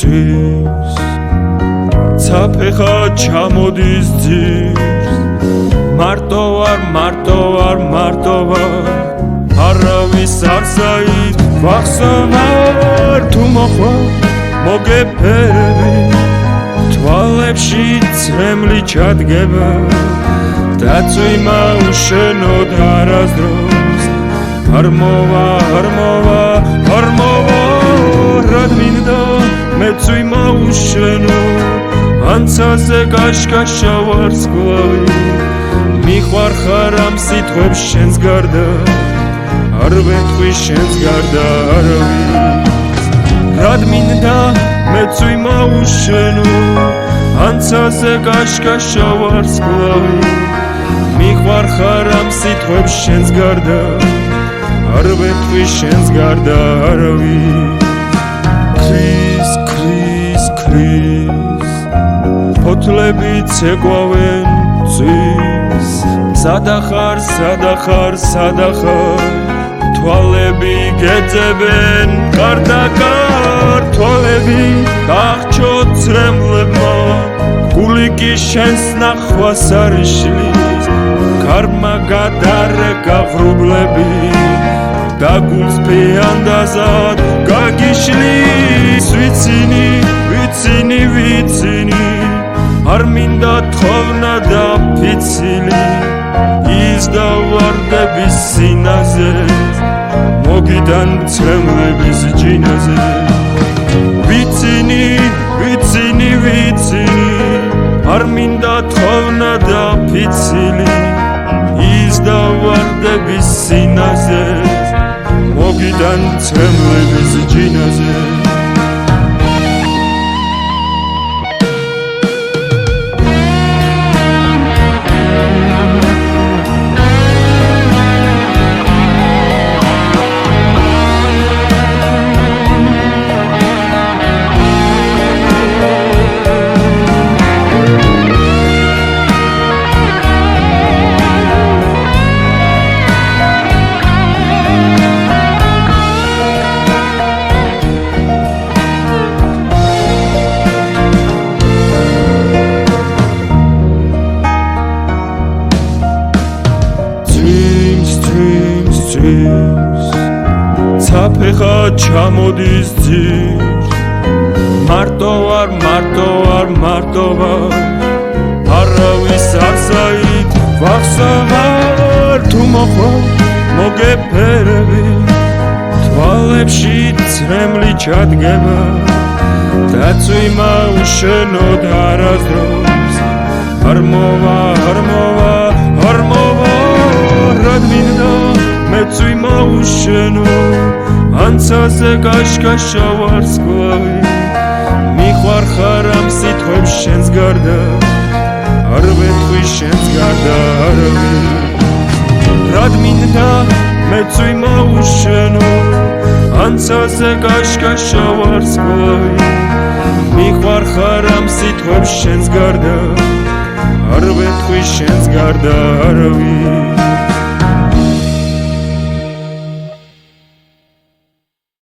წვიმს ცაფეხა ჩამოდის ძირს მარტო ვარ არავის არ საით ვახსო ვარ თუ მოხვალ მოგეფერები თვალებში წრემლი ჩადგება დაწვიმა უშენოდ არასდროს არ მოვა რად მინდა მეწვიმა უშენოდ ანცაზე კაშკაშა ვარსკვლავი მიხوارხარ ამ სიტყვებს შენს გარდა არ ვეთქვი შენს გარდა არავის რად მინდა მეწვიმა უშენოდ ანცაზე კაშკაშა ვარსკვლავი მიხوارხარ ამ სიტყვებს შენს გარდა არ ვეთქვი შენს გარდა არავის ქრის ფოთლები ცეკვავენ წვიმს სადახარ თვალები გეძებენ კარდაკარ თვალები გახჩო წრემლებმა გული კი შენს ნახვას არ შლის კარმა გადარეკა ღრუბლები და გულს ფეანდაზად გაგიშლის ვიცინი არ მინდა თხოვნა და ფიცილი ის დავარდების სინაზე მოგიდან ცრემლების ჯინაზე ვიცინი არ მინდა თხოვნა და ფიცილი ის დავარდების სინაზე მოგიდან ცრემლების ჯინაზე ცაფეხა ჩამოდის ძირს მარტო ვარ არავის არ საით ვახსო ვარ თუ მოხვალ მოგეფერები თვალებში წრემლი ჩადგება დაწვიმა უშენოდ არასდროს არ მოვა რად მინდა მეწვიმა უშენოდ ანცაზე კაშკაშა ვარსკვლავი მიხوارხარ ამ სიტყვებს შენს გარდა არ ვეთქვი შენს გარდა არავის რად მინდა მეწვიმა უშენოდ ანცაზე კაშკაშა ვარსკვლავი მიხوارხარ ამ სიტყვებს შენს გარდა არ ვეთქვი შენს გარდა არავის